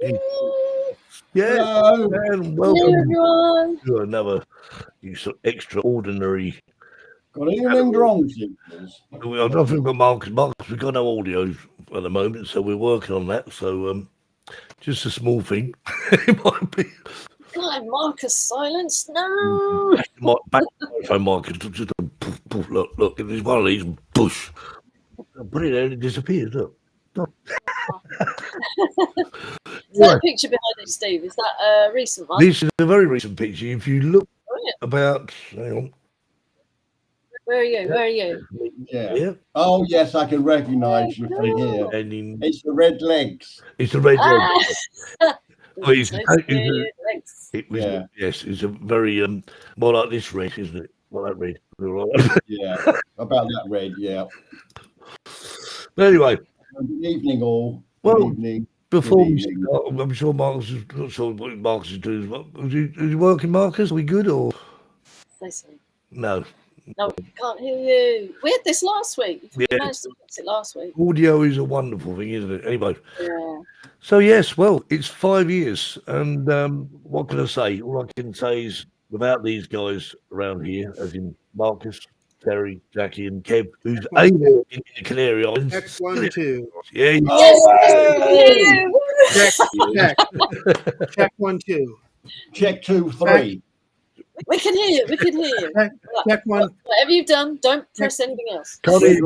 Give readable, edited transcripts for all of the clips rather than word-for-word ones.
Yeah, Hello. and welcome everyone. to another extraordinary. Good evening, drone seekers. I don't think we've got Marcus. Marcus, we've got no audio at the moment, so we're working on that. So just a small thing. It might be. God, Marcus, silence. No. Back Marcus. Just a poof, poof, look. It's one of these bush. Put it there and it disappears. Look. Is that a picture behind it, Steve? Is that a recent one? This is a very recent picture. If you look about, hang on. Where are you? Where are you? Yeah. Oh, yes, I can recognise you from here. It's the red legs. It's the red legs. Yes, it's a very more like this red, isn't it? Well, that red. Yeah, about that red. Yeah. But anyway, good evening, all. Well, good evening. Before we start, I'm sure Marcus is not sure what Marcus is doing. Is he working, Marcus? Are we good or? No. No, we can't hear you. We had this last week. Yeah. We managed to fix it last week. Audio is a wonderful thing, isn't it? Anyway. Yeah. So yes, well, it's 5 years, and what can I say? All I can say is, without these guys around here, as in Marcus, Terry, Jackie, and Kev, who's able in the Canary Islands. Check 1, 2. Yeah. Check 1, 2. Check 2, 3. We can hear you. We can hear you. Check 1. Whatever you've done, don't press anything else. We've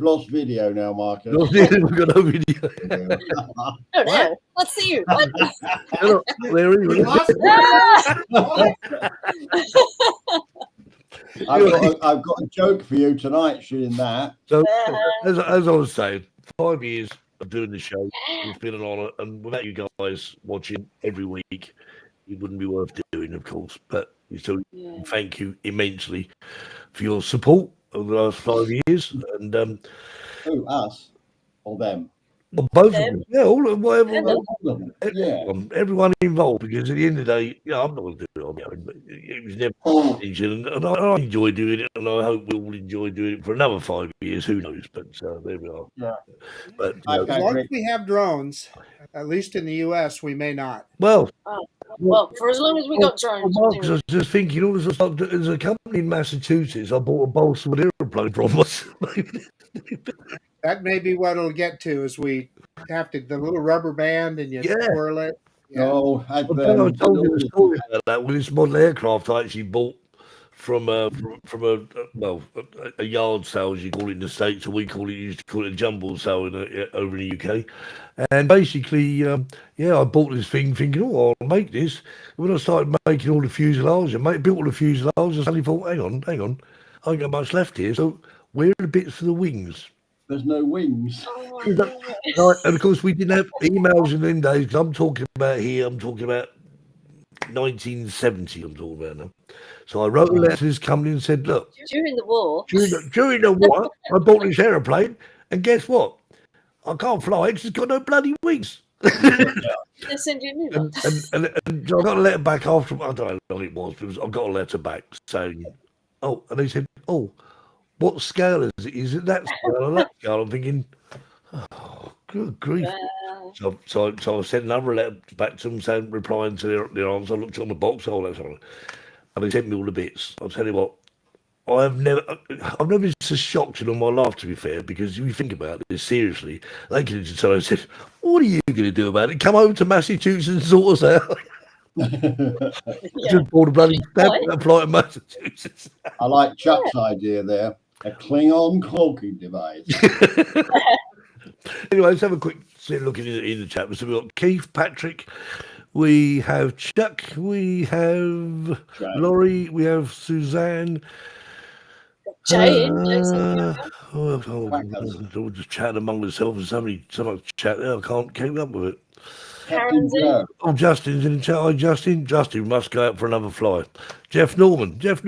lost video now, Marcus. We've got no video. Oh no! Let's see you. I've got a joke for you tonight, shooting that. So, as I was saying, 5 years of doing the show, it's been an honour, and without you guys watching every week, it wouldn't be worth doing, of course. But so thank you immensely for your support over the last 5 years. And who, us or them? Well, both of them. Yeah, all of whatever. Everyone involved, because at the end of the day, I'm not going to do it on my own. But it was never and I enjoy doing it, and I hope we'll enjoy doing it for another 5 years. Who knows? But there we are. Yeah. But as long as we have drones, at least in the US, we may not. Well, for as long as we got drones. Marcus, I was just thinking, there's a company in Massachusetts. I bought a Baltimore airplane from us. That may be what it'll get to, as we have to the little rubber band and you twirl it. Yeah. No, I told you the story about that. Well, this model aircraft I actually bought from a yard sale, as you call it in the States, or we used to call it a jumble sale over in the UK. And basically, I bought this thing thinking, I'll make this. When I started making all the fuselage, built all the fuselage, I suddenly thought, hang on, I ain't got much left here. So where are the bits for the wings? There's no wings. And of course, we didn't have emails in them days. I'm talking about 1970. I'm talking about now. So I wrote a letter to this company and said, look, during the war, during the war, I bought this aeroplane, and guess what? I can't fly because it's got no bloody wings. They send you a new one. And I got a letter back after. I don't know what it was, but I got a letter back saying, and they said, what scale is it? Is it that scale or that scale? I'm thinking, good grief. So I sent another letter back to them saying, replying to their answer. I looked on the box, that's all. And they sent me all the bits. I'll tell you what, I've never been so shocked in all my life, to be fair, because if you think about this seriously, they could have just said, what are you going to do about it? Come over to Massachusetts and sort us out. Just bought a bloody flight to Massachusetts. I like Chuck's idea there. A Klingon cloaking device. Anyway, let's have a quick look in the chat. So we've got Keith, Patrick, we have Chuck, we have Laurie, we have Suzanne. We'll just chat among themselves, and so much chat there, I can't keep up with it. Justin's in the chat. Hi, Justin. Justin must go out for another fly. Jeff Norman. Jeff.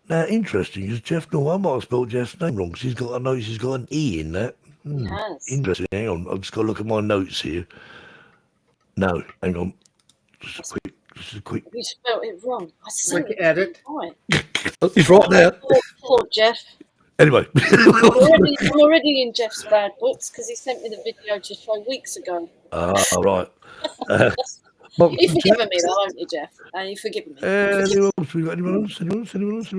Now, interesting, is Jeff Norman. I might have spelled Jeff's name wrong, because I noticed he's got an E in that. Interesting. Hang on. I've just got to look at my notes here. No, hang on. Just a quick. You spelled it wrong. Quick edit. It's right there. Poor Jeff. Anyway. I'm already in Jeff's bad books because he sent me the video to show weeks ago. Right. You've forgiven me, though, haven't you, Jeff? You've forgiven me. Anyone else? We got anyone else? Anyone else?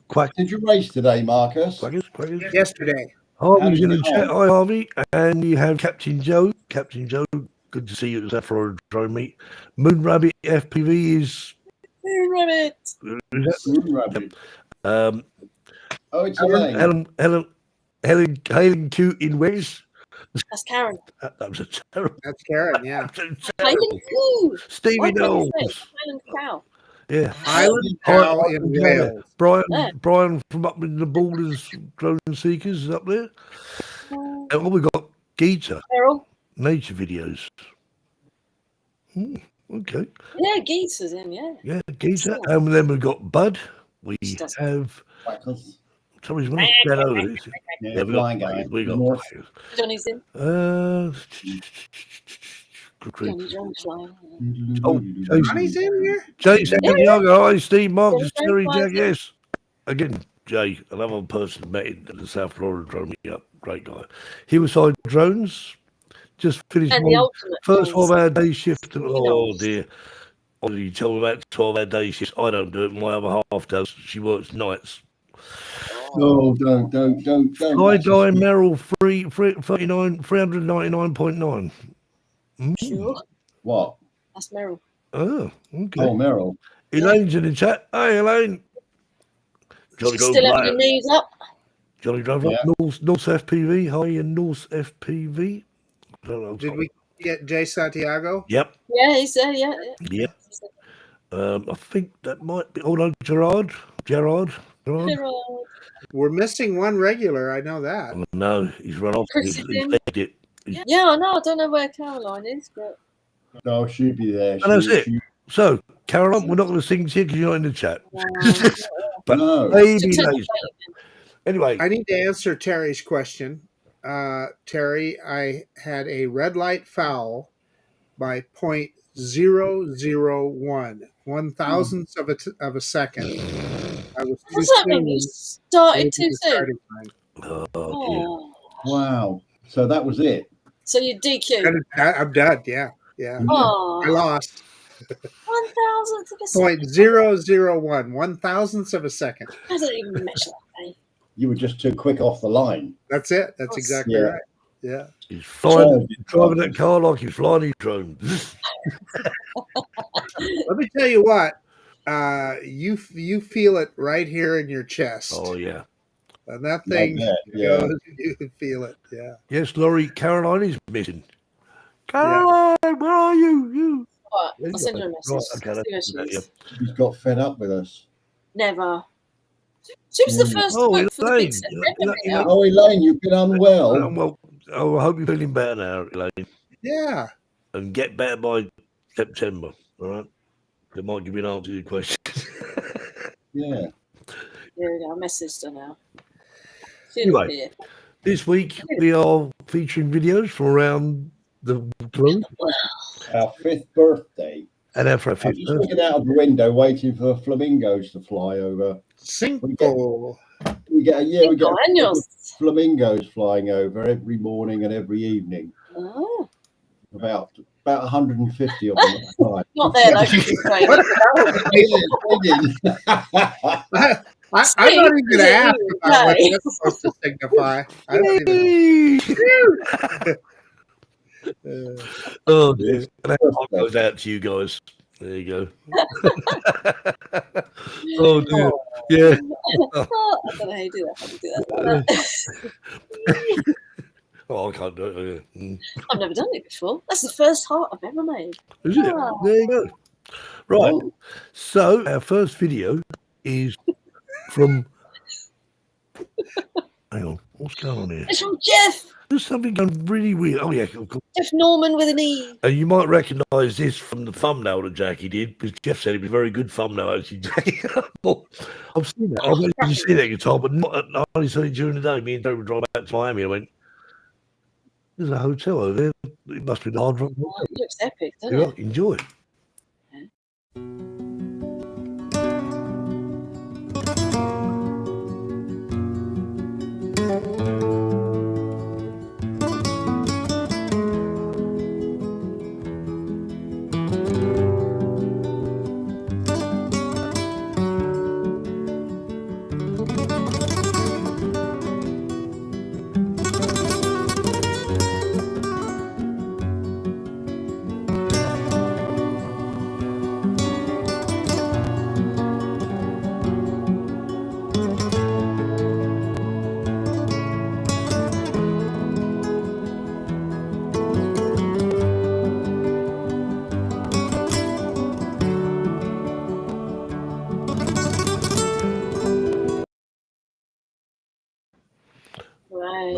Quack. Did you race today, Marcus? Quackers. Yesterday. Harvey's in the chat. Hi, Harvey. And you have Captain Joe. Captain Joe, good to see you at that Florida drone meet. MoonRabbitFPV is. MoonRabbit. MoonRabbit. Oh, it's Heilan'coo in Wes. That's Karen. That was a terrible. That's Karen, yeah. Heilan'coo. Stevie Knowles. Heilan'coo. Yeah. Heilan'coo in Wales. Brian from up in the Borders Drone Seekers is up there. And we got Geeta. Harrell. Nature videos. Okay. Yeah, Geeta's in, yeah. Yeah, Geeta. And then we've got Bud. We have. Somebody's going to get over this. Yeah, we got Johnny's in. Johnny John's flying. Oh, Johnny's in here? Jay Santiago. Hi, Steve, Marcus, Terry, Jack, yes. Again, Jay, another person met in the South Florida drone meetup. Great guy. Hillside Drones. Just finished my first 12-hour day shift. Oh, dear. Oh, you tell me about 12-hour day shifts. I don't do it. My other half does. She works nights. No, don't. Fly Guy Merrill 399.9. Sure. What? That's Merrill. Oh, okay. Oh, Merrill. Elaine's in the chat. Hi, Elaine. Johnny Still having your knees up. Johnny drove up. Norse FPV. Hi, in Norse FPV. Did we get Jay Santiago? Yep. Yeah, he's there. Yeah. Yep. I think that might be. Oh no, Gerard. We're missing one regular. I know that. Oh, no, he's run off. He's begged it. Yeah, I know. I don't know where Caroline is, but No, she'll be there. And that's it. So, Caroline, we're not going to sing to you because you're not in the chat. But No. maybe later. Anyway, I need to answer Terry's question. Terry, I had a red light foul by 0.001, 1,000th of a second. I was what's that mean? You started too soon. oh, Wow. So that was it. So you DQ. I'm done. Yeah. Oh. I lost. 1,000th of a second. 0.001, 1,000th of a second. I don't even measure that, eh? You were just too quick off the line. That's it. That's exactly right. Yeah. He's flying, driving that car like he's flying his drone. Let me tell you what. You feel it right here in your chest. Oh yeah. And that thing goes, you can feel it. Yeah. Yes, Laurie, Caroline is missing. Caroline, where are you? What? I'll send her a message. Right, okay, She's got fed up with us. Never. She was the first to work for the big set. Oh, Elaine, you've been unwell. Well, I hope you're feeling better now, Elaine. Yeah. And get better by September, all right? It might give you an answer to your question. Yeah. There we go. I messaged her now. Anyway, this week we are featuring videos from around the globe. Our 5th birthday. And our 5th I'm just looking out of the window waiting for flamingos to fly over. Cinco. We get flamingos flying over every morning and every evening. Oh. About 150 of them at a time. Not there, though. I'm not even going to ask about what that's supposed to signify. I don't even. Oh, dear. And that goes out to you guys. There you go. Oh, dear. Yeah. I don't know how you do that. Oh, I can't do it. I've never done it before. That's the first heart I've ever made. Is it? There you go. Right. Oh. So, our first video is from. Hang on. What's going on here? It's from Jeff. There's something going really weird. Oh, yeah. Jeff Norman with an E. You might recognise this from the thumbnail that Jackie did, because Jeff said it was a very good thumbnail, actually, Jackie. I've seen that. I've only seen that guitar, but not I only saw it during the day. Me and Joe were driving back to Miami. I went, there's a hotel over there. It must be the Hard Rock. Oh, it looks epic, doesn't it? Enjoy.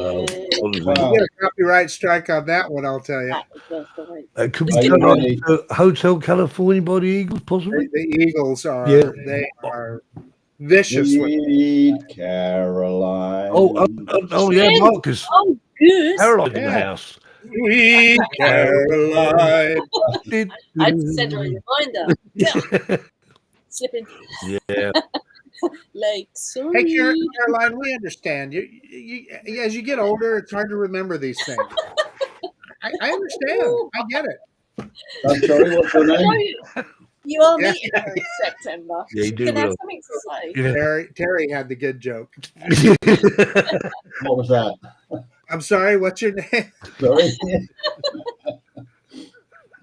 Well, honestly, Wow. You get a copyright strike on that one, I'll tell you. That was worth the wait. could It's we good. go like Hotel California by the Eagles, possibly? The Eagles are Yeah. they are vicious with Sweet Caroline. Oh, yeah, Marcus. Oh, good. Harrell in the Yeah. house. Sweet Caroline. I had to send her a reminder. Yeah, slipping Yeah. like Hey, sorry. Caroline, we understand. You, as you get older, it's hard to remember these things. I understand. I get it. I'm sorry, what's your name? You are Yeah. meeting her in September. Yeah, you She do can have will. something to say. Yeah. Terry had the good joke. What was that? I'm sorry. What's your name? Sorry.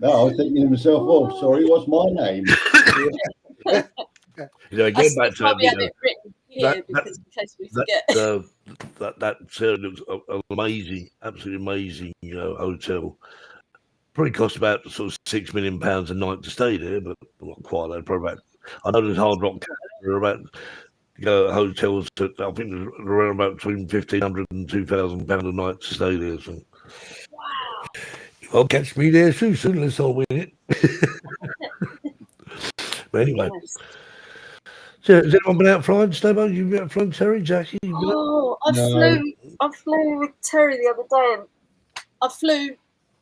No, I was thinking to myself, oh, sorry, what's my name? Again, back to that probably have video. it written here That- because in case we forget. That looks amazing, absolutely amazing hotel. Probably cost about sort of £6 million a night to stay there, but not quite that. Probably about, I know there's Hard Rock are about hotels that I think there's around about between £1,500 and £2,000 a night to stay there. So. Wow. Well, catch me there soon, unless I win it. But anyway. Nice. So, has anyone been out flying, Stabo? You've been out flying, Terry, Jackie? Oh, No. I flew with Terry the other day and I flew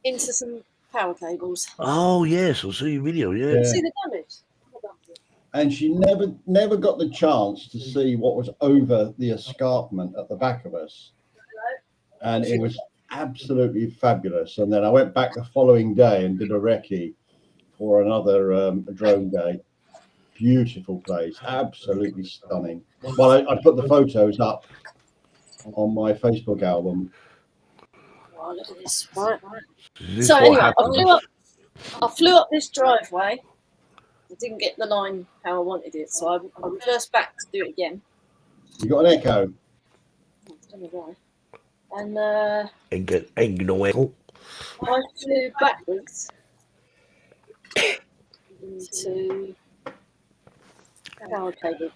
into some power cables. Oh, yes, I see your video, yeah. Yeah. See the damage? And she never got the chance to see what was over the escarpment at the back of us. And it was absolutely fabulous. And then I went back the following day and did a recce for another drone day. Beautiful place, absolutely stunning. Well, I put the photos up on my Facebook album. Oh, look at this. Right. Is this So what anyway, happened? I flew up this driveway. I didn't get the line how I wanted it, so I reversed back to do it again. You got an echo? I don't know why. And Ain't no echo. I flew backwards into power cable.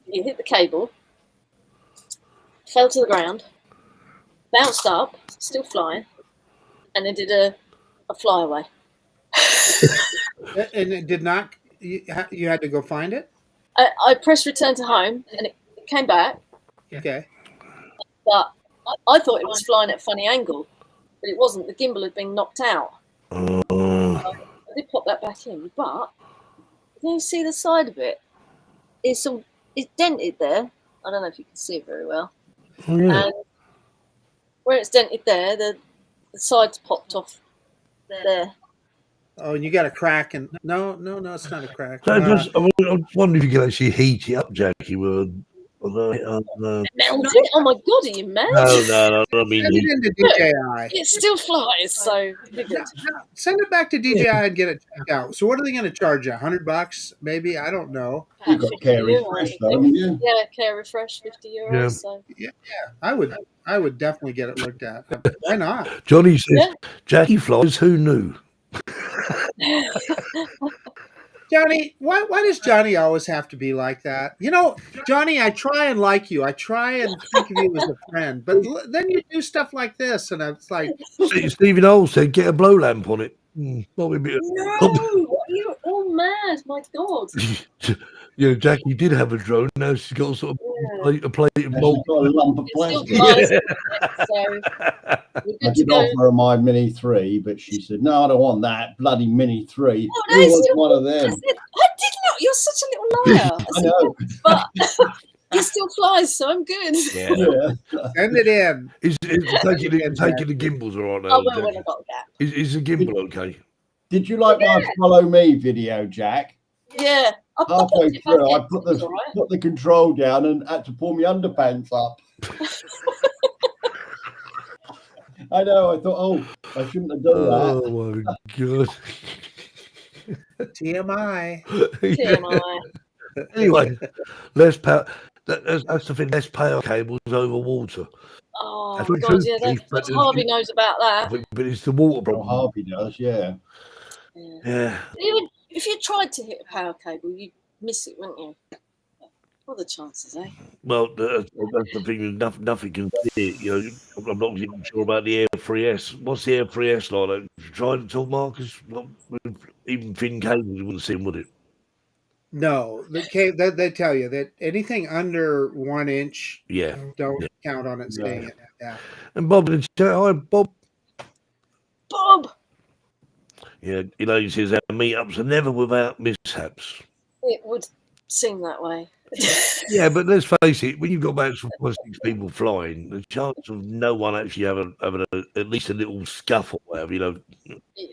It hit the cable, fell to the ground, bounced up, still flying, and then did a flyaway. And it did not. You had to go find it. I pressed return to home, and it came back, Okay. but I thought it was flying at a funny angle, but it wasn't. The gimbal had been knocked out. I did pop that back in, but can you see the side of it? It's dented there. I don't know if you can see it very well. Oh, yeah. And where it's dented there, the sides popped off there. Oh, and you got a crack, and no, it's not a crack. So I was wondering if you can actually heat it up, Jackie. No. Melted? Oh my god, are you mad? No, I mean, Send it into DJI. It still flies, so No, send it back to DJI and get it checked out. So, what are they going to charge you? $100, maybe? I don't know. You got care refresh though, haven't you? Yeah, care refresh, €50. Yeah. So I would definitely get it looked at. Why not? Johnny says, Yeah. Jackie flies, who knew? Johnny, why does Johnny always have to be like that? You know, Johnny, I try and like you. I try and think of you as a friend, but then you do stuff like this, and it's like, Stephen Hole said, get a blow lamp on it. Probably a bit. no, you're all mad. My god. Jackie did have a drone. Now she's got sort of a plate of And she's mold. got a lump of It still plastic. flies, so we're I good to did go. offer her my Mini 3, but she said, no, I don't want that bloody Mini 3. No, Who it's wants still- one of I them? said, I did not. You're such a little liar. I I said, know. but it still flies, so I'm good. Yeah. Yeah. send it in. Is taking the gimbals all right I now? will when I Jackie? got a gap. Is the gimbal okay? Did you like my Follow Me video, Jack? Yeah. I Halfway popped it back through, in. I put It's all right. put the control down and had to pull my underpants up. I know. I thought, oh, I shouldn't have done that. Oh my god. TMI. TMI. Anyway, less power. That's the thing. Less power cables over water. Oh That's my what god, it's yeah, Keith, that but Harvey knows about that. But it's the water Well, problem. Harvey does, yeah. Yeah. Yeah. Even if you tried to hit a power cable, you'd miss it, wouldn't you? What are the chances, eh? Well, that's the thing. Nothing can see it. You know, I'm not even sure about the Air 3S. What's the Air 3S like? Trying to talk, Marcus? With even thin cables, you wouldn't see them, would it? No, they tell you that anything under 1 inch, Yeah. don't count on it No. seeing it. Yeah. And Bob, hi, Bob. Bob! Yeah, you know, he says our meetups are never without mishaps. It would seem that way. Yeah, but let's face it, when you've got about 6 people flying, the chance of no one actually having at least a little scuffle, whatever, you know, Yeah,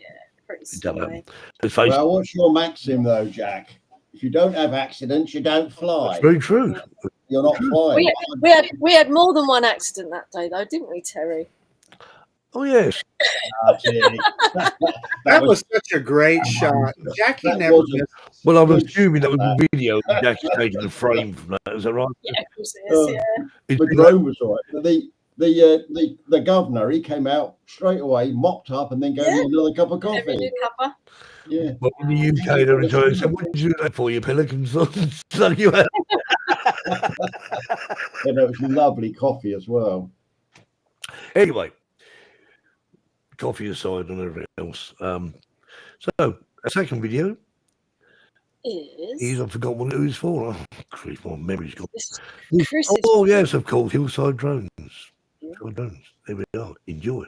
pretty it doesn't small. happen. Let's face Well, what's your maxim though, Jack? If you don't have accidents, you don't it, fly. it's very true. You're not flying. We had more than one accident that day, though, didn't we, Terry? Oh, yes. That was such a great shot. Jackie that never wasn't- missed. Well, I'm Good assuming that was shot, a video and Jackie's taking a frame from that. Is that right? Yeah, of course it is, yeah. It's The been- drone was all right. But the governor, he came out straight away, mopped up, and then gave me another cup of Every coffee. new cuppa. Yeah. Well, in the UK, they're enjoying. So, what did you do that for? Your pelicans? So you had. And it was lovely coffee as well. Anyway, coffee aside and everything else. So a second video is I forgot what it was for. Oh, Christ, my memory's gone. This is Chris's Oh yes, of course, Hillside Drones. Yeah. Hillside Drones. There we are. Enjoy.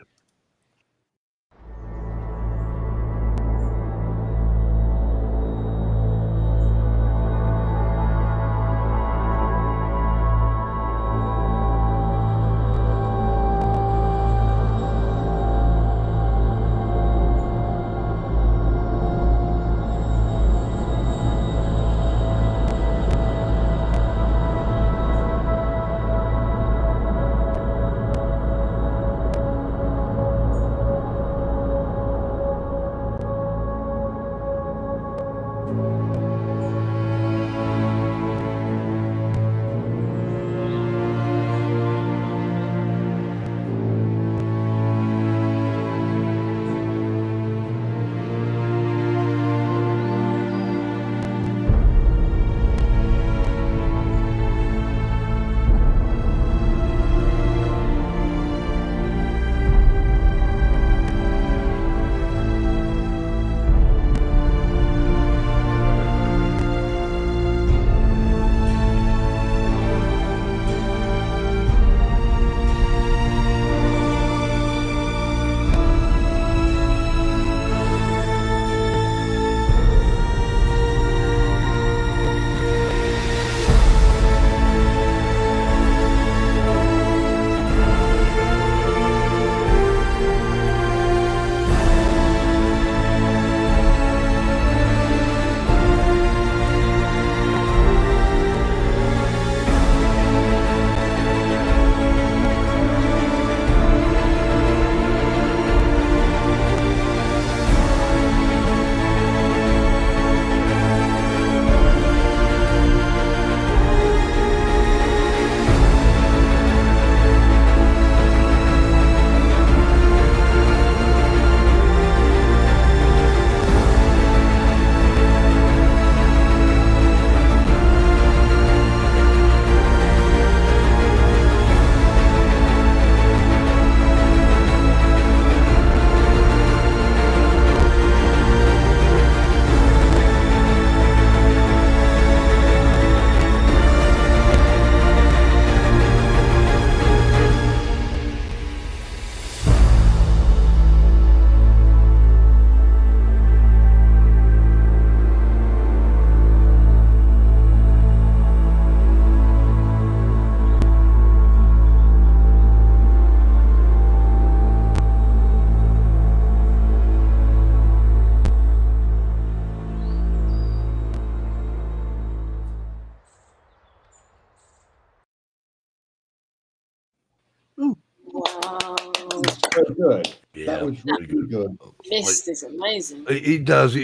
Wow. Very good. Yeah, That was very really good. Mist is amazing. It does.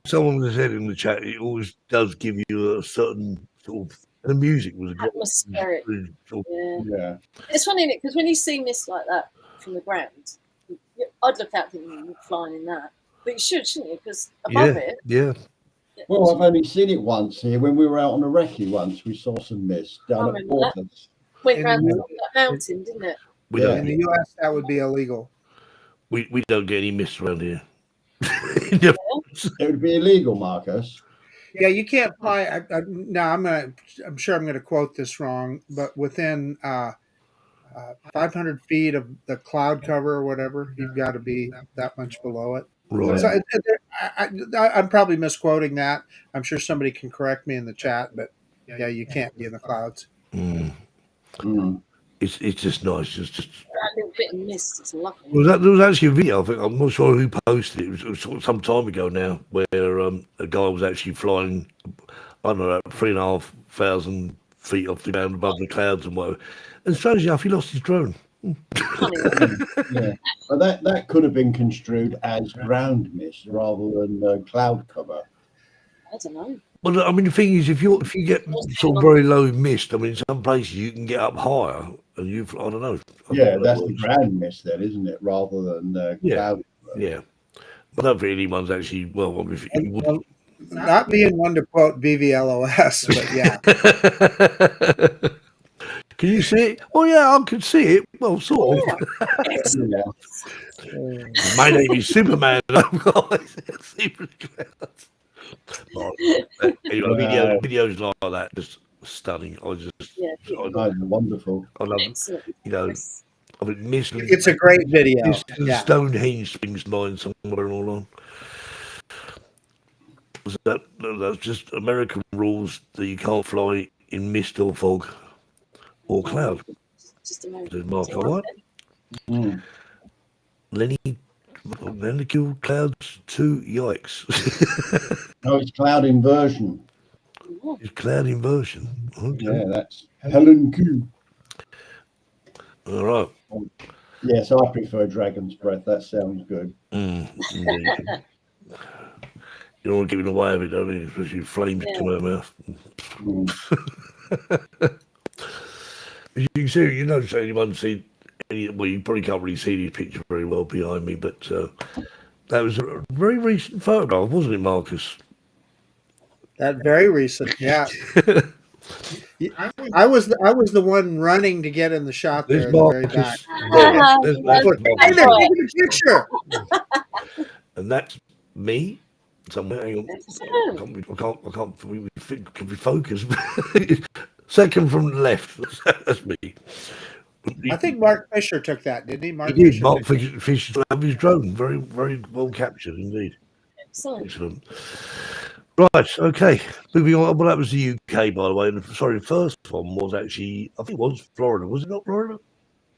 Someone has said in the chat, it always does give you a certain sort of. The music was great. Atmospheric. Sort of- Yeah. Yeah. It's funny because when you see mist like that from the ground, I'd look out thinking you're flying in that. But you should, shouldn't you? Because above it, yeah. Well, I've only seen it once here when we were out on a recce once. We saw some mist I down at remember that. Porters. Went In round the- the top of that mountain, didn't it? We Yeah. don't In the U.S., that would be illegal. we don't get any mist around here. It would be illegal, Marcus. Yeah, you can't fly. Now, I'm sure I'm going to quote this wrong, but within 500 feet of the cloud cover or whatever, you've got to be that much below it. Right. So I'm probably misquoting that. I'm sure somebody can correct me in the chat, but yeah, you can't be in the clouds. Mm. Mm. It's just nice. Just That little bit of mist is lovely. there was actually a video. I think I'm not sure who posted it. It was some time ago now, where a guy was actually flying, I don't know, 3,500 feet off the ground above the clouds and whatever. And strangely enough, he lost his drone. Funny. Yeah, but that could have been construed as ground mist rather than cloud cover. I don't know. Well, I mean, the thing is, if you get sort of very low mist, I mean, in some places you can get up higher, and I don't know. Yeah, that's the ground mist then, isn't it? Rather than Yeah. cloud cover. Yeah, but I don't think anyone's actually well. I mean, if you would. Not being one to quote BVLOS, but yeah. Can you see it? Oh yeah, I can see it. Well, sort of. Yeah. My name is Superman. Super clouds. Videos like that, just stunning. I just, Yeah. Wonderful. I love, Excellent. I mean, Miss. It's a great video. Yeah. Stonehenge springs to mind somewhere along. That's just American rules that you can't fly in mist or fog or cloud. Just American. Says Mark, all right? Mm. Heilan'coo clouds 2, yikes. Oh, it's cloud inversion. It's cloud inversion. Okay. Yeah, that's Heilan'coo. All right. Yes, I prefer Dragon's Breath. That sounds good. Indeed. You don't want to give it away of it, don't you? Especially flames come out of mouth. Mm. As you can see, you notice anyone see any, well, you probably can't really see this picture very well behind me, but that was a very recent photograph, wasn't it, Marcus? That very recent, yeah. I was the one running to get in the shot there There's in the very back. Marcus. Hey, they're taking a picture. And that's me. Somewhere, hang on. I can't. Can we focus? Second from the left. That's me. I think Mark Fisher took that, didn't he? He did. Fisher Mark took that. Fisher to have his drone. Very, very well captured indeed. Excellent. Right. Okay. Moving on. Well, that was the UK, by the way. And sorry, the first one was actually, I think it was Florida. Was it not Florida?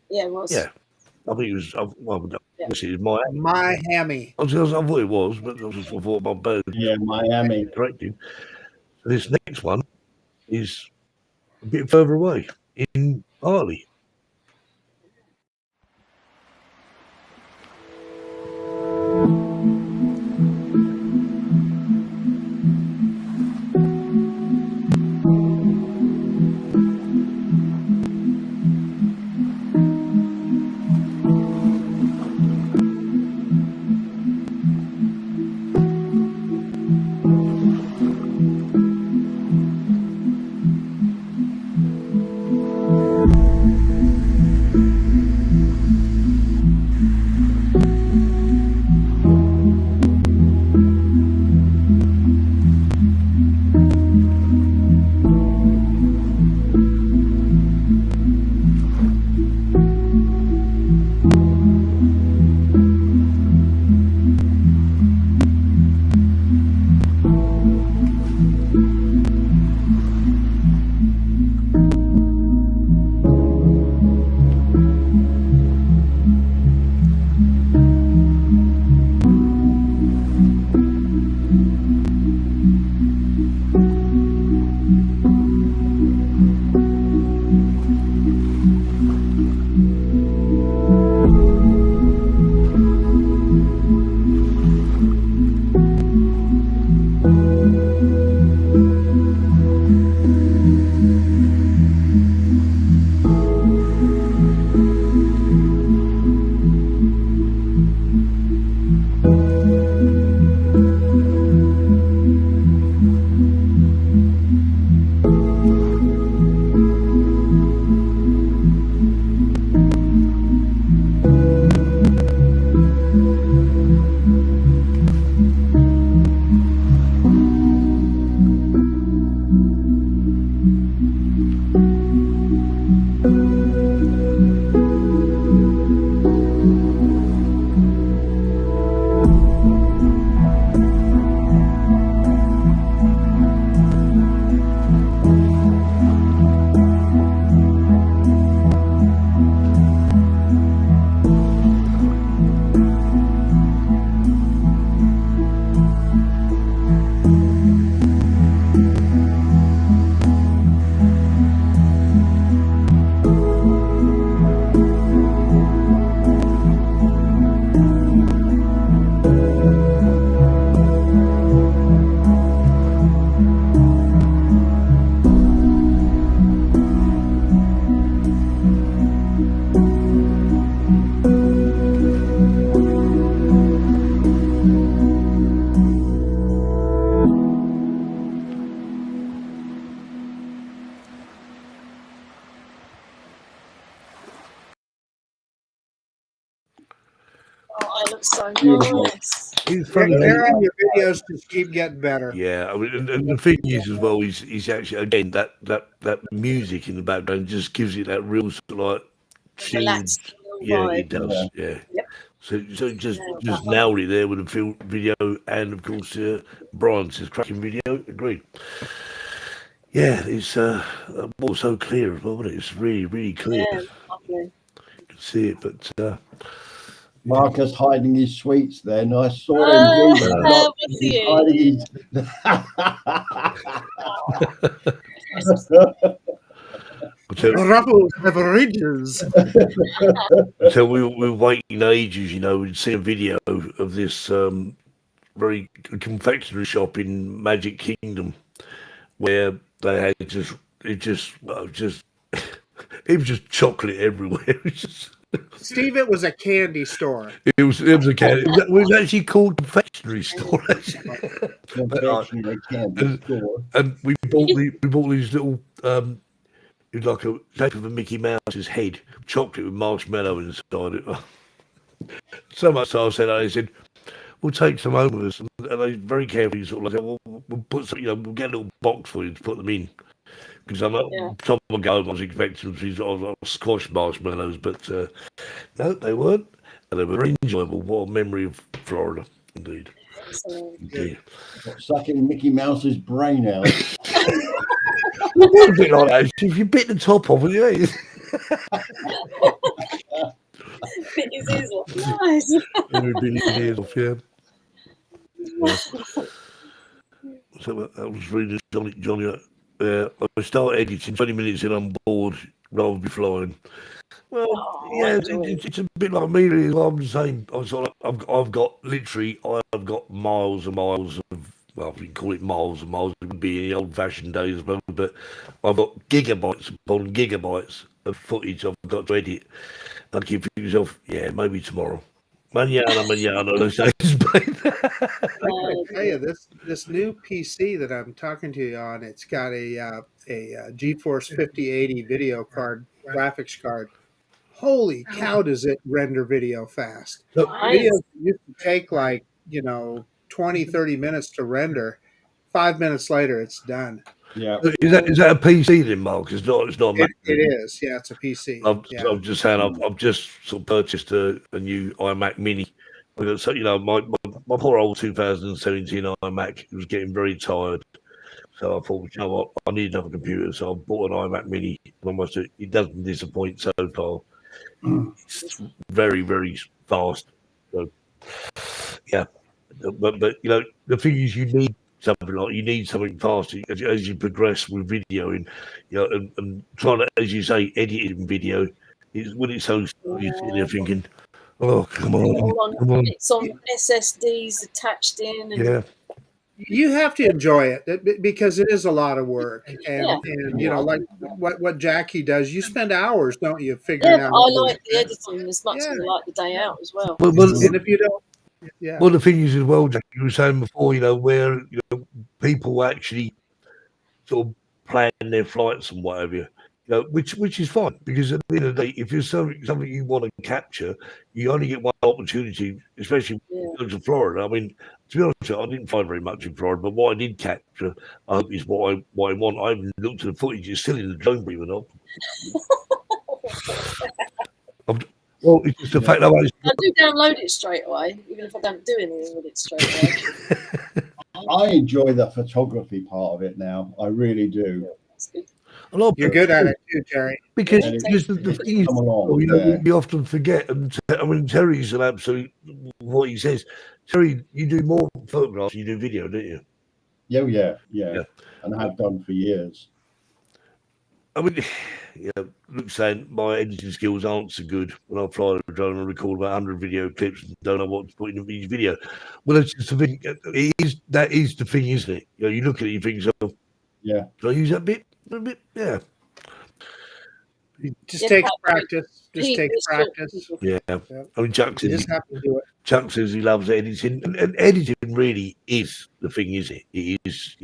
Yeah, it was. Yeah. I think it was. Well, it was Miami. Miami. I thought it was, but I thought my bird. Yeah, Miami. Corrected. So this next one is a bit further away in Bali. Oh, it looks so Beautiful. nice. It's funny. Aaron, your videos just keep getting better. Yeah, I mean, and the thing is as well, he's actually again that music in the background just gives it that real sort of like chilled. Relaxed Yeah, vibe. it does. Yeah. Yep. So just Nailed just that. nailed it there with the video, and of course Brian says cracking video. Agreed. Yeah, it's all so clear as well, wasn't it? It's really clear. Yeah, lovely. You can see it, but Marcus hiding his sweets then. I saw Oh, him. what's He's he? hiding his. Ruffles have ridges. so we were waiting ages. We'd seen a video of this very confectionery shop in Magic Kingdom where they had it was just chocolate everywhere. It was just. Steve, it was a candy store. It was a candy. It was actually called confectionery store. Confectionery candy store. And we bought these little it was like a shape of a Mickey Mouse's head, chocolate with marshmallow inside it. So much so I said, we'll take some home with us, and they very carefully sort of like, we'll put some, we'll get a little box for you to put them in. Because I'm not, time I go home, I was expecting these squash marshmallows, but no, they weren't, and they were very enjoyable. What a memory of Florida, indeed. Indeed. Sucking Mickey Mouse's brain out. It would be like that if you bit the top off it, yeah. Bit his ears off. Nice. It would be his ears off, yeah. So that was really Johnny. I start editing 20 minutes in on board rather than be flying. Well, yeah, it's a bit like me. Really. I'm the same. I've got miles and miles of. Well, we can call it miles and miles. It would be in the old-fashioned days, but I've got gigabytes upon gigabytes of footage I've got to edit. I keep thinking to myself, yeah, maybe tomorrow. Manana, those days. I tell you, this new PC that I'm talking to you on, it's got a GeForce 5080 video card, graphics card. Holy cow, does it render video fast? Videos used to take 20, 30 minutes to render. 5 minutes later, it's done. Yeah. Is that a PC then, Mark? It's not a Mac. It is. Yeah, it's a PC. I'm just saying, I've just sort of purchased a new iMac Mini. So my poor old 2017 iMac was getting very tired. So I thought, you know what, I need another computer. So I bought an iMac Mini. It doesn't disappoint so far. It's very, very fast. So, yeah. But the thing is, you need something fast as you progress with videoing, and trying to, as you say, editing video. When it's so you're sitting there thinking, oh, come on. It's on SSDs attached in. And yeah. You have to enjoy it because it is a lot of work, and like what Jackie does. You spend hours, don't you, figuring out? I like the editing as much as I like the day out as well. And if you don't. Yeah. Well, the thing is as well, Jack, you were saying before, where people actually sort of plan their flights and whatever, which is fine, because at the end of the day, if there's something you want to capture, you only get one opportunity, especially when you go to Florida. I mean, to be honest with you, I didn't find very much in Florida, but what I did capture, I hope is what I want. I haven't looked at the footage; it's still in the drone beam or not. Well, it's just the fact that I do download it straight away, even if I don't do anything with it straight away. I enjoy the photography part of it now. I really do. That's good. You're good at it too, Terry. Because the thing is, you often forget, and I mean, Terry's an absolute, what he says. Terry, you do more photographs than you do video, don't you? Yeah. And I have done for years. I mean, Luke's saying my editing skills aren't so good. When I fly the drone, I record about 100 video clips and don't know what to put in each video. Well, that's just the thing. That is the thing, isn't it? You look at it, you think to yourself, yeah. Do I use that bit? A bit? Yeah. Just takes practice. Just takes practice. Yeah. I mean, Chuck says, just have to do it. Chuck says he loves editing. And editing really is the thing, isn't it? It is,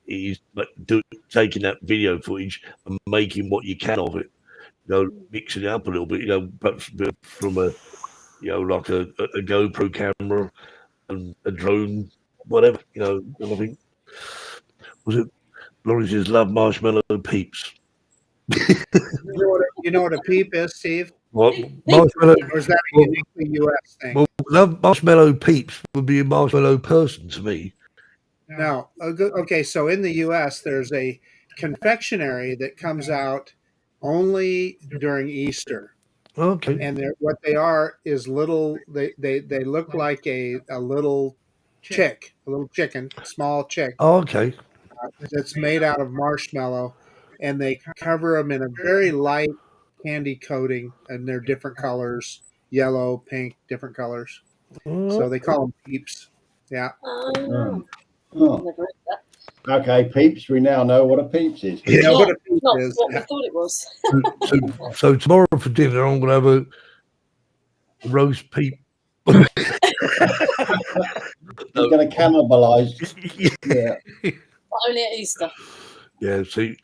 is taking that video footage and making what you can of it, mixing it up a little bit, perhaps from a like a GoPro camera and a drone, whatever, and I think, was it Laurie says, love marshmallow peeps. You know what a peep is, Steve? What? Marshmallow, Or is that a uniquely U.S. thing? well, love marshmallow peeps would be a marshmallow person to me. No. Okay, so in the U.S., there's a confectionery that comes out only during Easter. Okay. And what they are is little, they look like a little chick, a little chicken, small chick. Oh, okay. That's made out of marshmallow, and they cover them in a very light candy coating, and they're different colors, yellow, pink, different colors. So they call them peeps. Yeah. Oh. Never heard that. Okay, peeps. We now know what a peeps is. You know Yeah, what a peep not is. what we thought it was. So tomorrow for dinner, I'm going to have a roast peep. You're going to cannibalise. Yeah. Only at Easter. Yeah, see,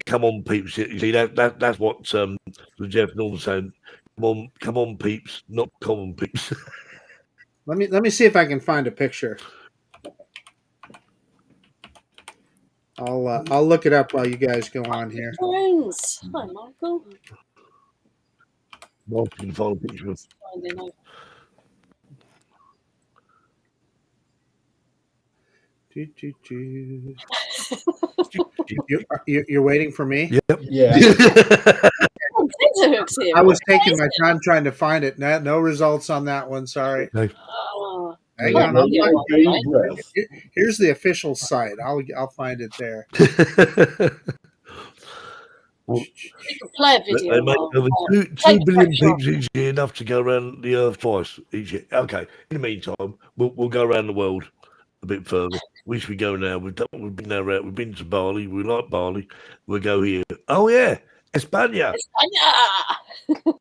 come on, peeps. You see, that's what the Jeff Norman saying. Come on, peeps, not common peeps. Let me see if I can find a picture. I'll look it up while you guys go on here. Drones. Hi, Michael. Well, you can find a picture of. Finding out. You're waiting for me? Yep. Yeah. Tenterhooks here. I was taking my time trying to find it. No results on that one. Sorry. No. Oh, Hang Well, on. I'll yeah, find right. Here's the official site. I'll find it there. Well, we could play a video. they make of, over 2 take the billion pressure off. peeps each year, enough to go around the earth twice each year. Okay. In the meantime, we'll go around the world a bit further. We should go now. We've been there. We've been to Bali. We like Bali. We'll go here. Oh yeah, España. España!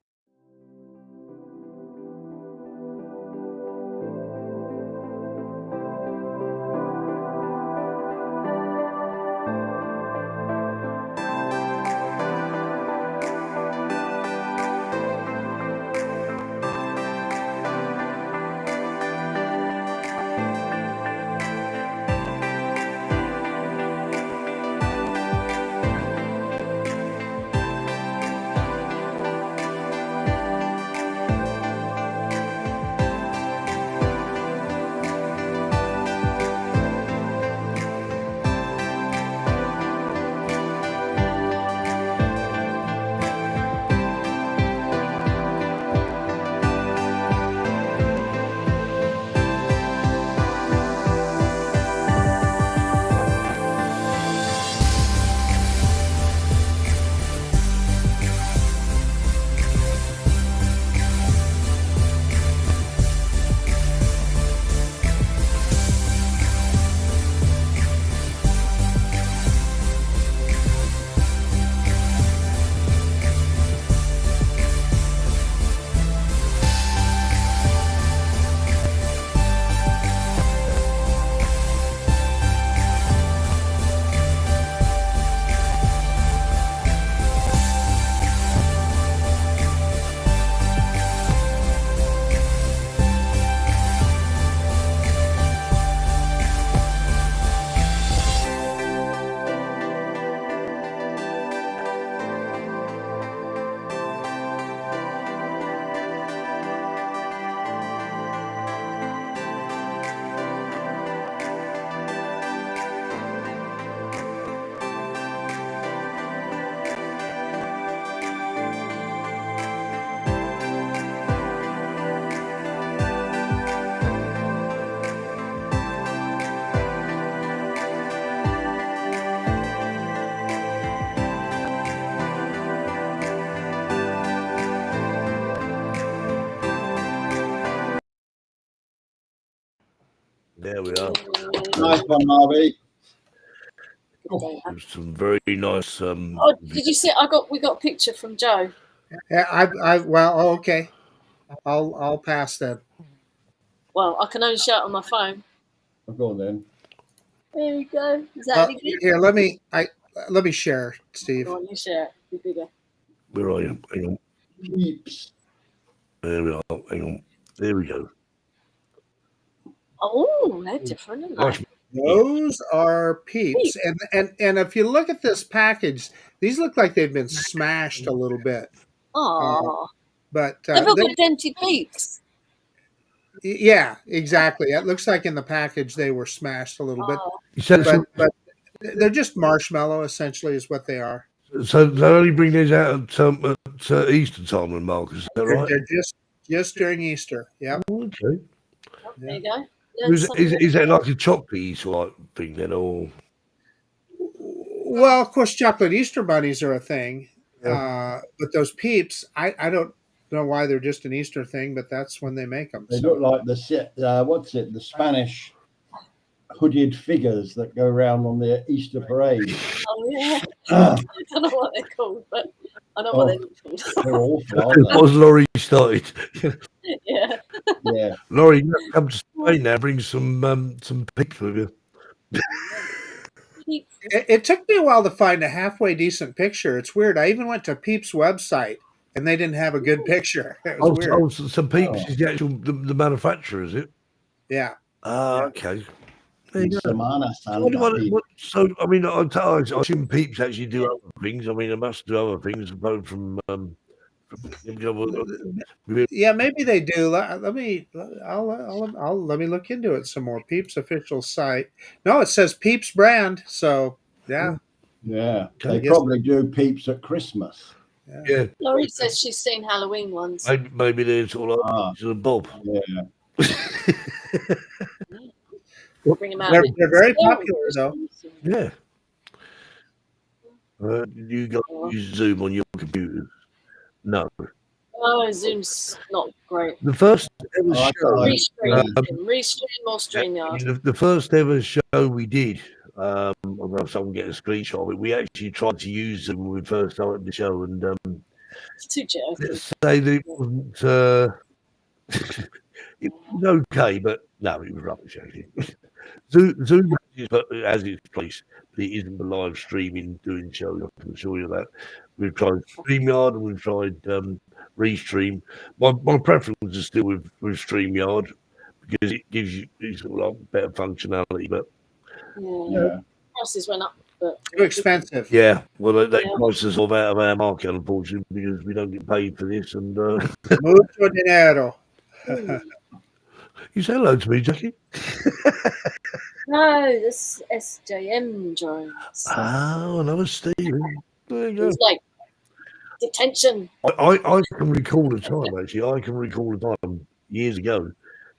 There we are. Nice one, Harvey. There's some very nice. Oh, did you see? We got a picture from Joe. Yeah, well, okay. I'll pass that. Well, I can only show it on my phone. I'll go on then. There we go. Is that any good? Here, let me share, Steve. Go on, you share it. Be bigger. Where are you? Hang on. Peeps. There we are. Hang on. There we go. Oh, they're different, aren't Nice. they? Those are peeps, and if you look at this package, these look like they've been smashed a little bit. Oh, But they've all got dented peeps. yeah, exactly. It looks like in the package they were smashed a little bit, Oh, You said but they're just marshmallow essentially, is what they are. so. They only bring these out at Easter time and Marcus. Is that right? They're just during Easter. Yep. Okay. there you go. Learn Is something. that like a chocolate sort of thing then, or? Well, of course, chocolate Easter bunnies are a thing, Yeah. but those peeps, I don't know why they're just an Easter thing, but that's when they make them. They So. look like the Spanish hooded figures that go around on the Easter parade. Oh yeah. I don't know what they're called, but I know what they're called. They're awful, aren't Was Laurie started? Yeah. they? Yeah. Laurie, you have to come to Spain now. Bring some pics with you. Peeps. It took me a while to find a halfway decent picture. It's weird. I even went to Peep's website, and they didn't have a good picture. It was weird. Some peeps Oh. is the actual the manufacturer, is it? Yeah. Ah, Yeah. okay. There you go. Semana So, what do Santa. I- what- so, I mean, I assume peeps actually do other things. I mean, they must do other things apart from. Yeah, maybe they do. Let me. Let me look into it some more. Peeps official site. No, it says Peeps brand. So yeah. Yeah. Okay. They Yes. probably do peeps at Christmas. Yeah, Laurie says she's seen Halloween ones. maybe they're sort of Ah. like Bob. Yeah. Bring them out. They're very popular though. Yeah. You got use Zoom on your computer? No. Oh, Zoom's not great. The first ever I show. Restream or StreamYard. The first ever show we did. Although someone get a screenshot of it, we actually tried to use them when we first started the show, and It's too jerky. let's say that it wasn't. It was okay, but no, it was rubbish actually. Zoom has its place, but it isn't for live streaming doing shows. I can assure you that. We've tried StreamYard and we've tried Restream. My preference is still with StreamYard because it gives you sort of like better functionality. But Yeah. Prices went up, but Too expensive. yeah, well, they Yeah. price us off out of our market, unfortunately, because we don't get paid for this. And Mucho dinero. you say hello to me, Jackie. no, this SJM drones. Oh, another Stephen. There you go. It's like detention. I can recall a time, actually. I can recall a time years ago.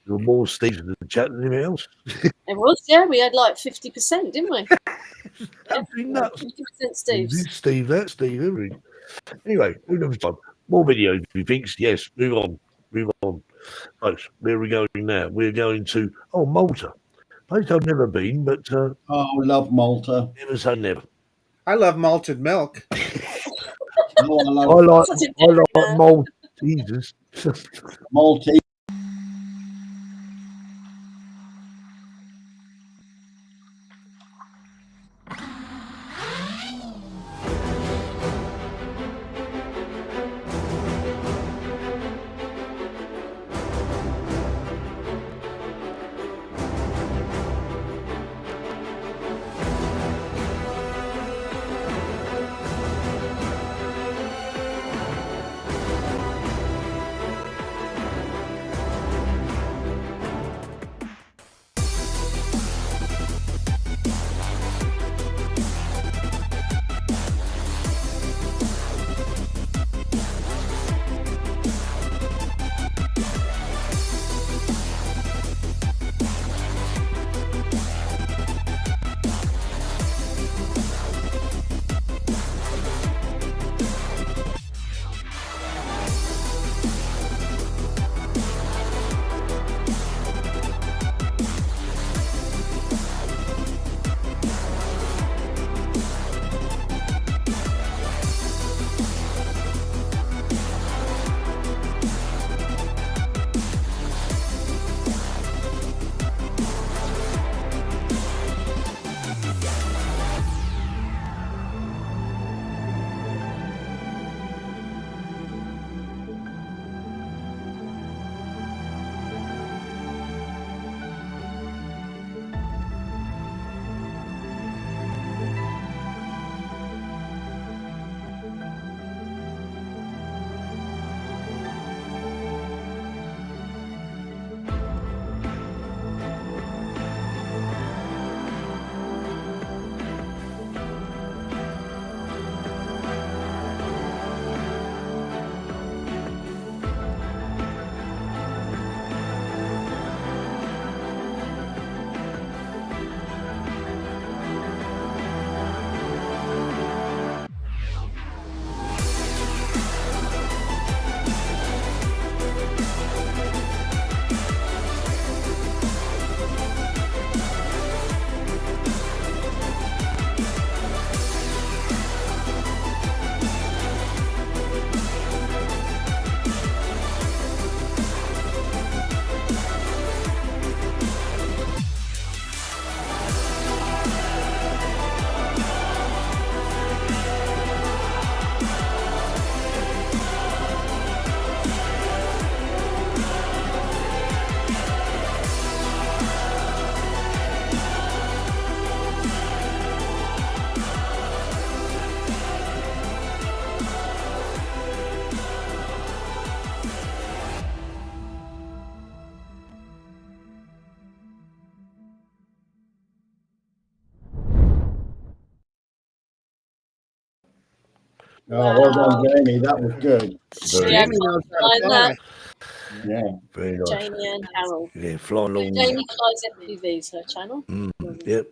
There were more Steves in the chat than anything else. It was, yeah. We had like 50%, didn't we? Absolutely nuts. 50% Steves. This Steve, that Steve, everything. Anyway, another time. More videos, if he thinks. Yes, move on. Move on. Right, where are we going now? We're going to, Malta. Place I've never been, but Oh, love Malta. never say never. I love malted milk. Oh, I I love like Such a Malta. Jesus. Maltese. Oh, well done, Jamie. That was good. Very Yeah, Jamie knows how to like that. fly. Yeah. Very nice. Jamie and Harrell. Yeah, fly along. Jamie Flies FPV is her channel. Yep.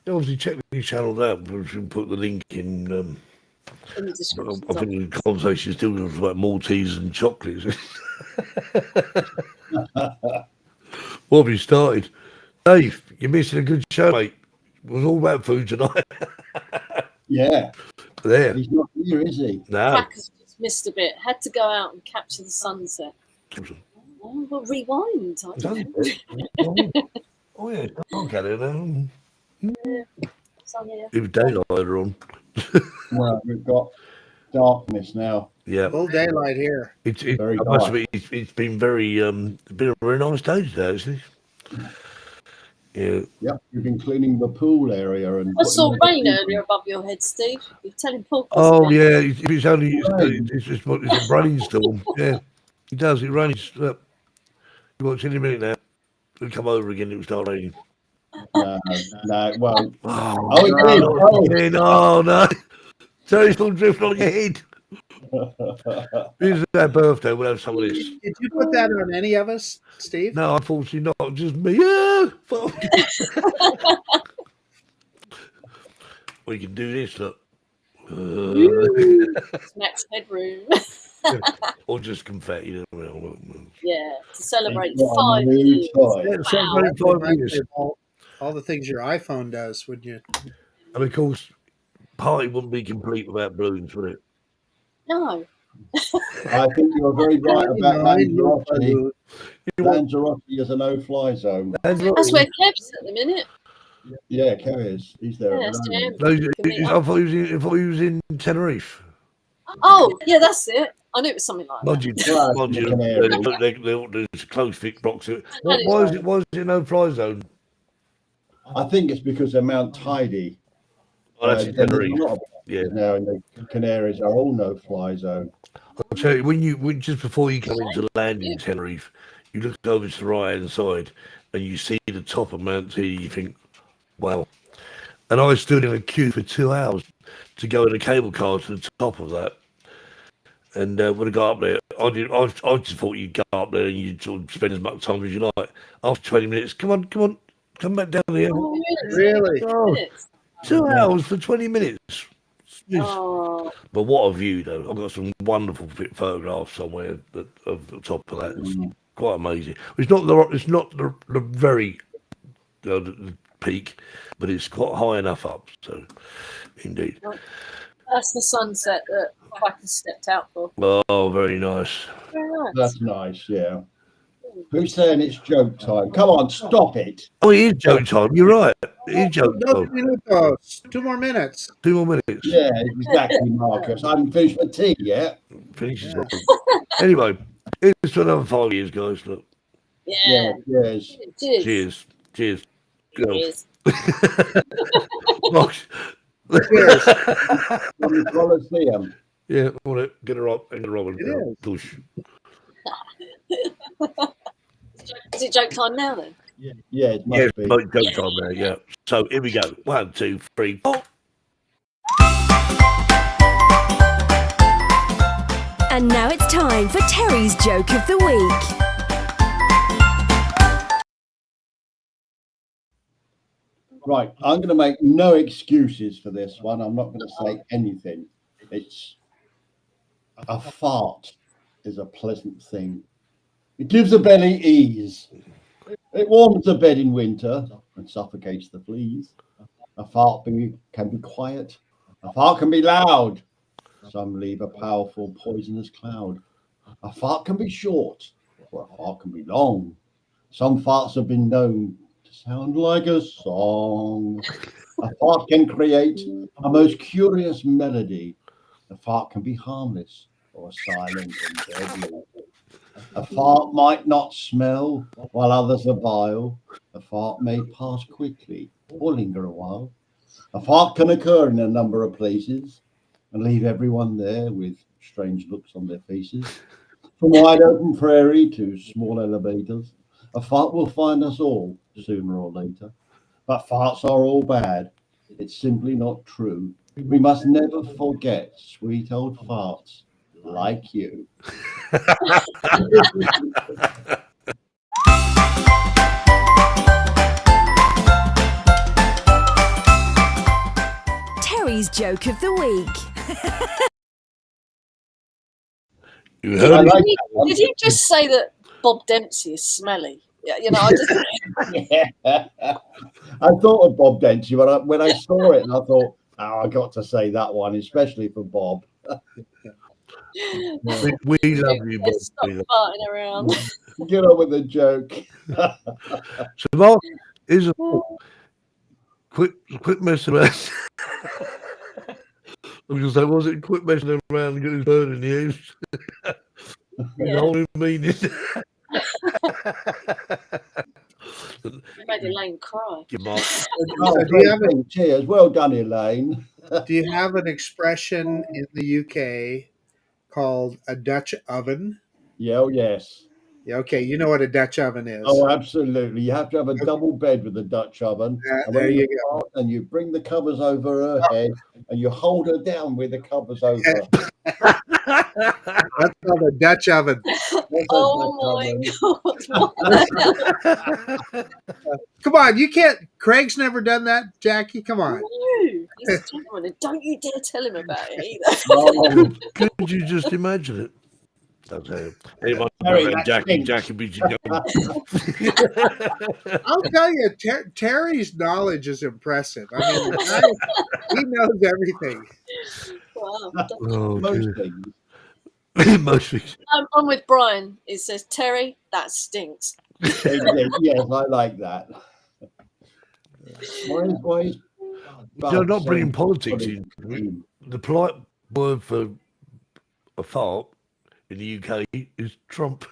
Obviously, check the channel out. We should put the link in. In the description. I think the conversation still was about Maltese and chocolates. What have you started? Dave, you're missing a good show, mate. It was all about food tonight. Yeah. There. He's not here, is he? No. Crackers just missed a bit. Had to go out and capture the sunset. Oh, well, rewind. I don't know. Oh, yeah. I'll get it. Sun here. It was daylight later on. Well, we've got darkness now. Yeah. Full daylight here. It's Very I must dark. admit, it's been very been a very nice day today, actually. Yeah. Yep, we've been cleaning the pool area and. I saw putting- rain earlier above your head, Steve. You're telling Paul. Oh yeah, it's only Rain. it's a brainstorm. Yeah, it does. It rains. You watch any minute now. It'll come over again. It will start raining. No, it won't. Oh, Oh, it did. Oh. yeah, no. So it's all drifting on your head. This is our birthday. We'll have some of this. Did you put that on any of us, Steve? No, unfortunately not. Just me. Yeah. Fuck. We can do this. Look. Max headroom. Or just confetti. Yeah, to celebrate Yeah, 5 new years. toy. Yeah, so Wow. very 5 years. All the things your iPhone does, would you? And of course, party wouldn't be complete without balloons, would it? No. I think you're very right about Lanzarote. You want- Lanzarote is a no-fly zone. That's where Kev's at the minute. Yeah, Kerry is. He's there. Yeah, at that's the Jam. moment. No, I thought he was in Tenerife. Oh, yeah, that's it. I knew it was something like that. Mind you, Well, mind you, Canary. they all do close fit proximity. That is Why is it no fly zone? I think it's because they're Mount Tidy. Oh, that's in There's a Tenerife. lot of Yeah, now, and the Canaries are all no-fly zone. I'll tell you, when just before you come into land in Tenerife, you look over to the right-hand side and you see the top of Mount Tidy, you think, wow. And I stood in a queue for 2 hours to go in a cable car to the top of that. And when I got up there, I just thought you'd go up there and you'd sort of spend as much time as you like. After 20 minutes, come on, come back down here. Oh, Really? Oh, Minutes. 2 hours for 20 minutes. Oh, But what a view, though. I've got some wonderful photographs somewhere of the top of that. It's quite amazing. It's not the very the peak, but it's quite high enough up. So, indeed. that's the sunset that Quacker stepped out for. Oh, very nice. Very nice. That's nice, yeah. Who's saying it's joke time? Come on, stop it. Oh, it is joke time. You're right. It is joke Dos time. minutos. 2 more minutes. 2 more minutes. Yeah, exactly, Marcus. I haven't finished my tea yet. Finishes off. Anyway, it's for another 5 years, guys. Look. Yeah. Yes. Cheers. Cheers. Girls. Cheers. Box. Cheers. From the Coliseum. Yeah, I want to get her up and get her on. It is. Push. Is it joke time now then? Yeah, it must Yeah, be. joke time there, yeah. So here we go. 1, 2, 3, 4. And now it's time for Terry's Joke of the Week. Right, I'm going to make no excuses for this one. I'm not going to say anything. It's a fart is a pleasant thing. It gives the belly ease. It warms the bed in winter and suffocates the fleas. A fart can be quiet. A fart can be loud. Some leave a powerful poisonous cloud. A fart can be short, or a fart can be long. Some farts have been known to sound like a song. A fart can create a most curious melody. A fart can be harmless or silent and deadly. A fart might not smell while others are vile. A fart may pass quickly or linger a while. A fart can occur in a number of places and leave everyone there with strange looks on their faces. From wide open prairie to small elevators, a fart will find us all sooner or later. But farts are all bad. It's simply not true. We must never forget sweet old farts like you. Terry's joke of the week. You I heard like it. that one. Did you just say that Bob Dempsey is smelly? Yeah, you know, I just Yeah. I thought of Bob Dempsey when I saw it, and I thought, oh, I got to say that one, especially for Bob. We love you, Bob. stop We love farting around. Get on with the joke. So, Mark, here's a quit messing around. I was going to say, was it quit messing around and get his bird in the house? Yeah. The whole new meaning. You made Elaine cry. Give Mark. Oh, do you have a- cheers. Well done, Elaine. Do you have an expression in the UK called a Dutch oven? Yeah, oh, yes. Yeah, okay, you know what a Dutch oven is. Oh, absolutely. You have to have a double bed with the Dutch oven. And There when you go. start, and you bring the covers over her head and you hold her down with the covers over her. That's called a Dutch oven. That's a Oh Dutch my oven. god! What the hell? Come on, you can't. Craig's never done that, Jackie. Come on. No, he's a gentleman, and don't you dare tell him about it either. Oh, Could you just imagine it? Okay. Anyway, Terry, that Jackie stinks. be young. I'll tell you, Terry's knowledge is impressive. I mean, the guy, he knows everything. Wow. Oh, most dear. things. Most things. I'm with Brian. It says, Terry, that stinks. Yes, I like that. Why is You're not so bringing politics funny? in. The polite word for a fart in the UK is Trump.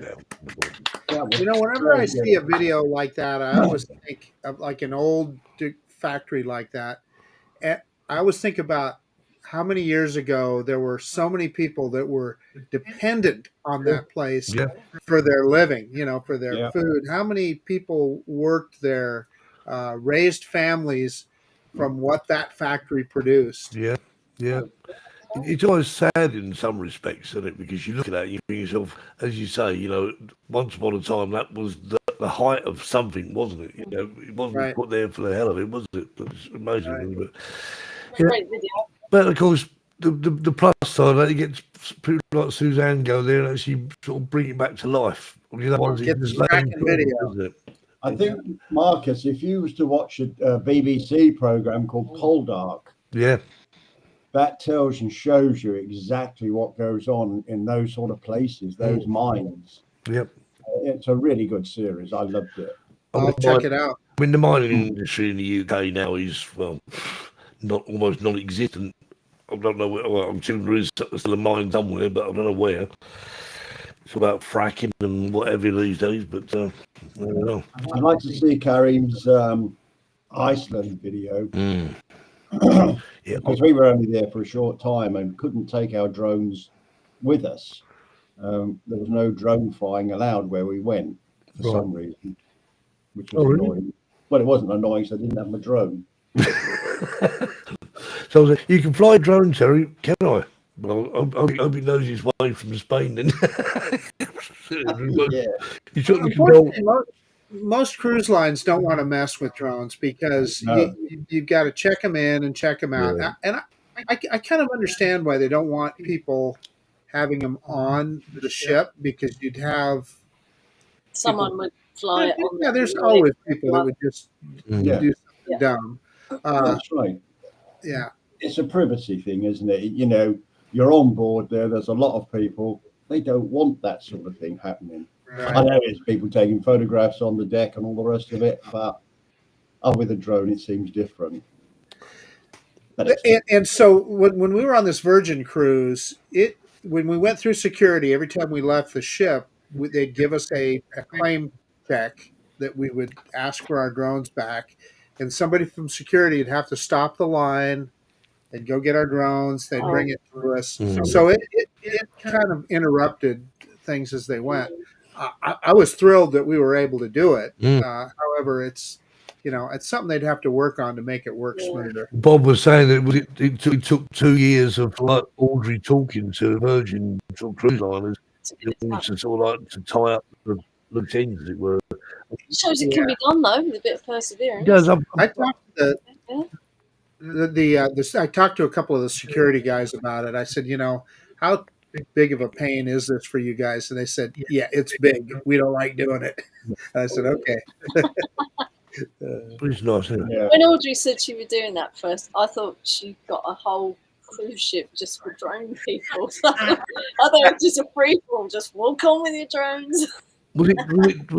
That was You know, whenever very I good. see a video like that, I always think of like an old factory like that. And I always think about how many years ago there were so many people that were dependent on that place Yeah. for their living, you know, for their Yeah. food. How many people worked there, raised families from what that factory produced? Yeah. Yeah. It's always sad in some respects, isn't it? Because you look at that and you think to yourself, as you say, you know, once upon a time that was the height of something, wasn't it? You know, it wasn't Right. put there for the hell of it, was it? It's amazing. Right. But, Great video. but of course, the plus side of that, you get people like Suzanne go there and actually sort of bring it back to life. You know, ones that Get you just the let them cracking go, video. isn't it? I think, Marcus, if you was to watch a BBC program called Klondyke, Yeah. that tells and shows you exactly what goes on in those sort of places, those mines. Yep. It's a really good series. I loved it. I'll check it out. I mean, the mining industry in the UK now is, well, almost non-existent. I don't know where, well, I'm sure there is still a mine somewhere, but I don't know where. It's about fracking and whatever these days, but I don't know. I'd like to see Karim's Iceland video. Yeah. Because we were only there for a short time and couldn't take our drones with us. There was no drone flying allowed where we went for Right. some reason, which was really? annoying. Well, it wasn't annoying, so I didn't have my drone. So I was like, you can fly drones, Terry, can I? Well, I hope he knows his way from Spain then. Yeah. You certainly can go. Unfortunately, most cruise lines don't want to mess with drones because No. you've got to check them in and check them out. Yeah. And I kind of understand why they don't want people having them on the ship, because you'd have Someone would fly it on. yeah, there's always people that would just Yeah. do something dumb. That's right. Yeah, It's a privacy thing, isn't it? You know, you're on board there. There's a lot of people. They don't want that sort of thing happening. I right. know there's people taking photographs on the deck and all the rest of it, but with a drone, it seems different. But it's- And so when we were on this Virgin cruise, when we went through security, every time we left the ship, they'd give us a claim check that we would ask for our drones back, and somebody from security would have to stop the line and go get our drones. They'd bring it to us. Mhm. So it kind of interrupted things as they went. I was thrilled that we were able to do it. However, it's something they'd have to work on to make it work smoother. Bob was saying that it took 2 years of like Audrey talking to Virgin sort of cruise liners to sort of like to tie up the loose ends, as it were. It shows it can be done though with a bit of perseverance. Guys, I talked to Yeah. I talked to a couple of the security guys about it. I said, how big of a pain is this for you guys? And they said, yeah, it's big. We don't like doing it. And I said, okay. it's nice, isn't it? yeah. When Audrey said she was doing that first, I thought she got a whole cruise ship just for drone people. I thought it was just a free for all. Just walk on with your drones. Was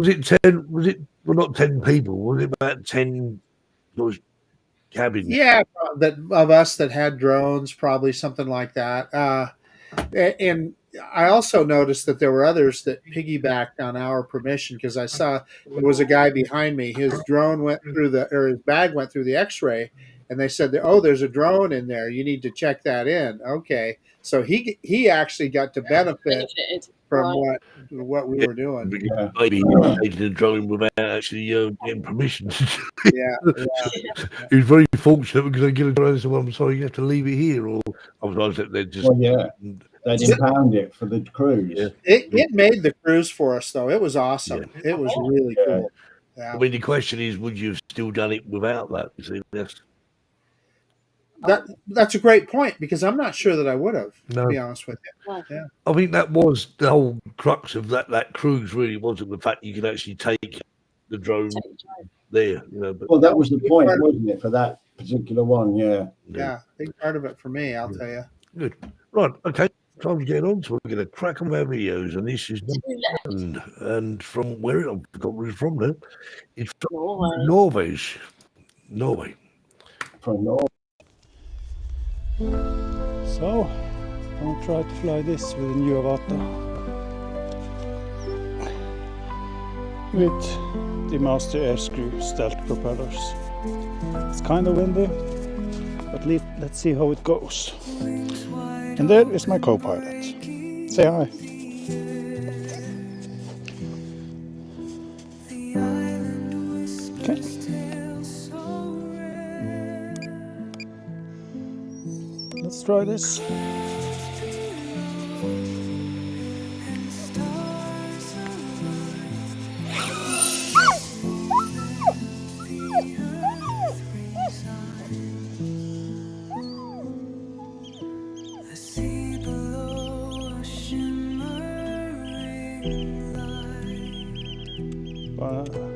it 10? Was it well not 10 people? Was it about 10 those cabins? Yeah, that of us that had drones, probably something like that. And I also noticed that there were others that piggybacked on our permission, because I saw there was a guy behind me. His drone went through his bag went through the X-ray, and they said, "Oh, there's a drone in there. You need to check that in." Okay, so he actually got to benefit Benefited. from Right. what we were doing. Because maybe he was taking a drone without actually getting permission. Yeah, He was very fortunate because they get a drone and said, "Well, I'm sorry, you have to leave it here." Or sometimes they're just Well, yeah. They'd impound it for the cruise. Yeah. it made the cruise for us though. It was awesome. It was really cool. Yeah. I mean, the question is, would you have still done it without that? You see, That's a great point, because I'm not sure that I would have, No. to be honest with you. No. Yeah. I think that was the whole crux of that cruise. Really, wasn't the fact you could actually take the drone Take the drone. there. You know, but Well, that was the point, wasn't it, for that particular one? Yeah. Yeah, big part of it for me, I'll tell you. Good. Right. Okay. Time's getting on, so we're going to crack on our videos, and this is and from where I forgot where it's from now. It's from Norway. Norway. From Norway. So, I'm going to try to fly this with a new Avata. with the Master Airscrew stealth propellers. It's kind of windy, but let's see how it goes. And there is my co-pilot. Say hi. Okay. Let's try this.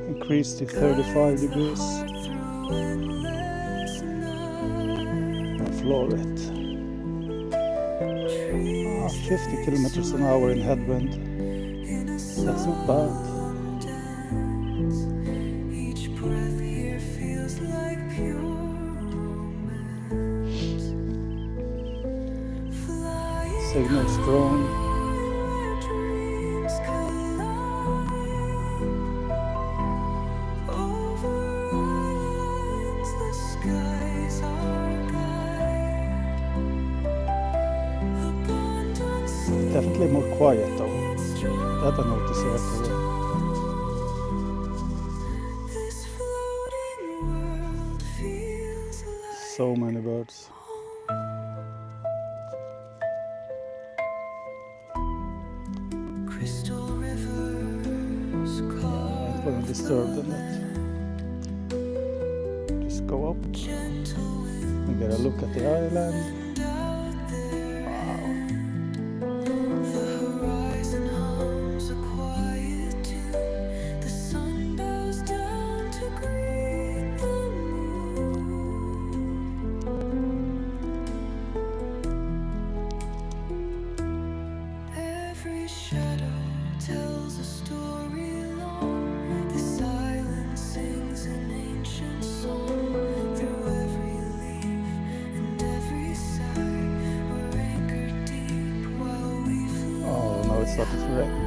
Increase to 35 degrees. And floor it. 50 kilometers an hour in headwind. That's not bad. Signal strong. Definitely more quiet though. That I notice right away. So many birds. I don't want to disturb them. Just go up and get a look at the island.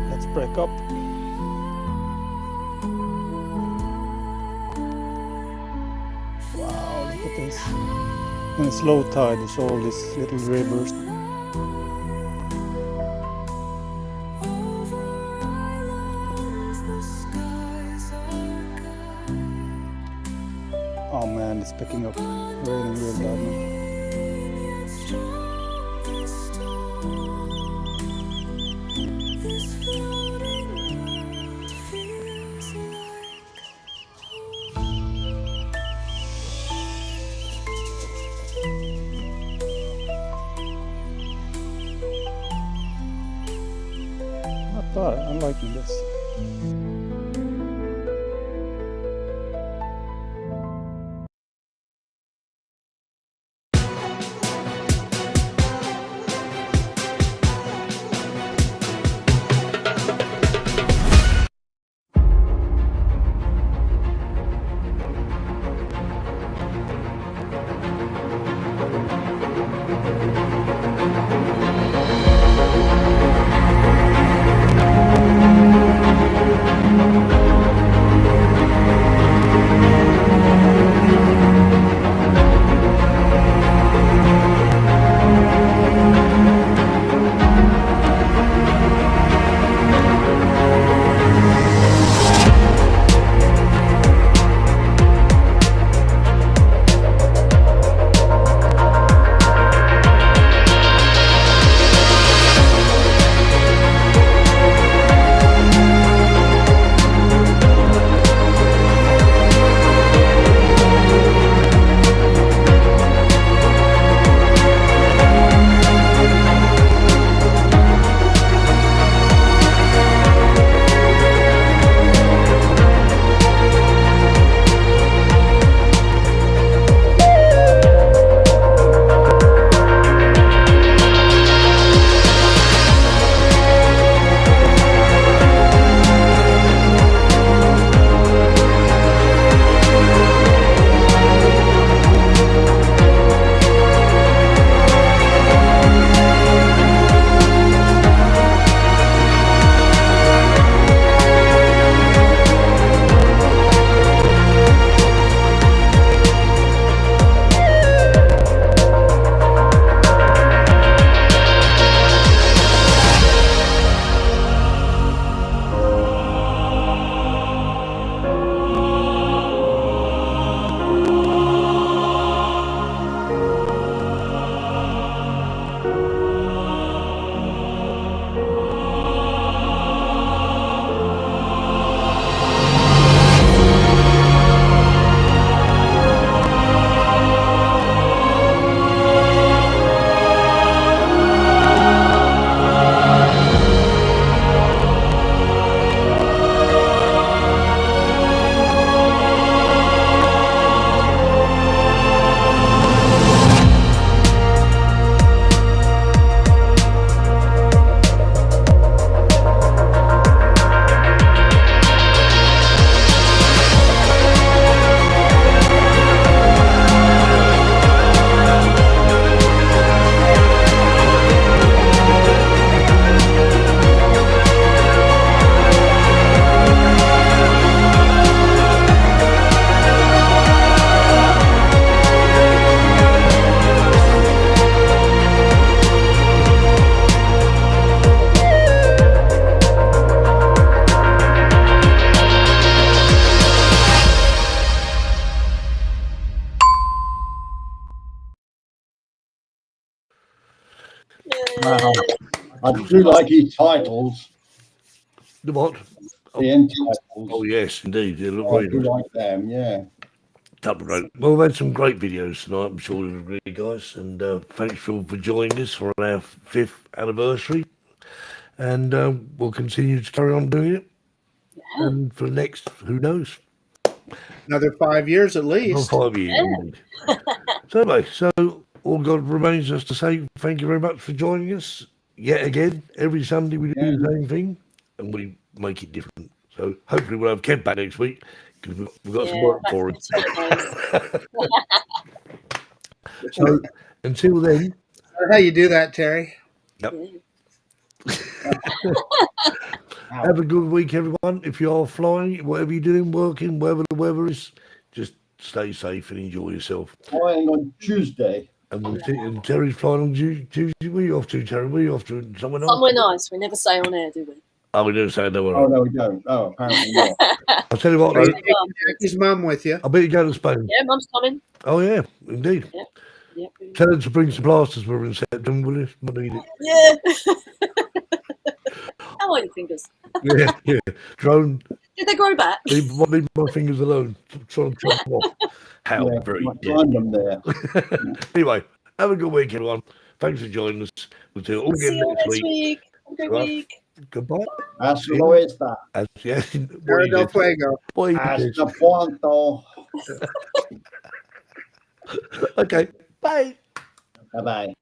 Let's break up. Wow, look at this. When it's low tide, there's all these little rivers. Oh man, it's picking up. Raining real bad now. I'm liking this. I do like his titles, The what? the end titles. Oh yes, indeed. They look I very do nice. like them, yeah. That'd be great. Well, we've had some great videos tonight, I'm sure you'll agree, guys. And thanks for joining us for our 5th anniversary. And we'll continue to carry on doing it. Yeah. And for the next, who knows? Another 5 years at Another least. 5 years. Indeed. So anyway, so all God remains us to say thank you very much for joining us yet again. Every Sunday we do the same thing and we make it different. So hopefully we'll have Kev back next week because we've got some work back for from him. his holidays. So until then, How you do that, Terry? yep. Yeah. Have a good week, everyone. If you are flying, whatever you're doing, working, wherever the weather is, just stay safe and enjoy yourself. Flying on Tuesday. And we'll see. And Terry's flying on Tuesday. Where are you off to, Terry? Where are you off to? Somewhere nice? Somewhere nice. We never say on air, do we? Oh, we don't say no. Oh, no, we don't. Oh, apparently not. I'll tell you what, Are though, you taking Jackie's mum with you? I bet you go to Spain. Yeah, Mum's coming. Oh, yeah, indeed. Yeah. Tell her to bring some plasters for her in September, will you? I need it. Yeah. How are your fingers? Yeah. Drone, Did they grow back? leave my fingers alone. Try and chop them off. How Yeah, very might find them there. Anyway, have a good week, everyone. Thanks for joining us. We'll do it all See again you next next week. week. Have a great Right. week. Goodbye. Hasta luego. Yeah. Terra del Fuego. Hasta pronto. Okay. Bye. Bye-bye.